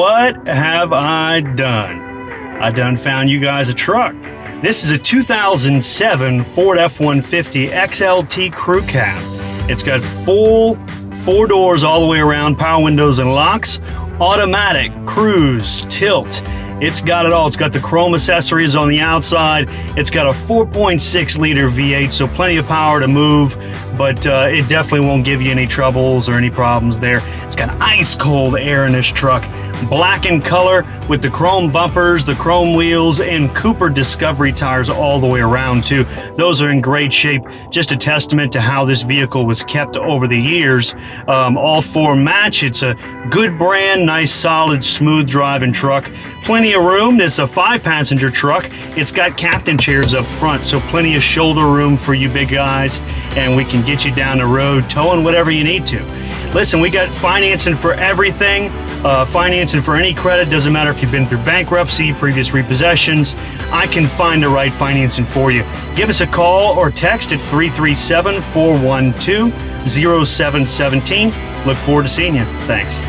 what have I done? I done found you guys a truck. This is a 2007 Ford F-150 XLT Crew Cab. It's got full 4 doors all the way around, power windows and locks, automatic, cruise, tilt. It's got it all. It's got the chrome accessories on the outside. It's got a 4.6 liter V8, so plenty of power to move, but it definitely won't give you any troubles or any problems there. It's got ice cold air in this truck. Black in color with the chrome bumpers, the chrome wheels, and Cooper Discovery tires all the way around too. Those are in great shape. Just a testament to how this vehicle was kept over the years. All 4 match. It's a good brand, nice, solid, smooth driving truck. Plenty of room. This is a 5-passenger truck. It's got captain chairs up front, so plenty of shoulder room for you big guys, and we can get you down the road towing whatever you need to. Listen, we got financing for everything. Financing for any credit, doesn't matter if you've been through bankruptcy, previous repossessions. I can find the right financing for you. Give us a call or text at 337-412-0717. Look forward to seeing you. Thanks.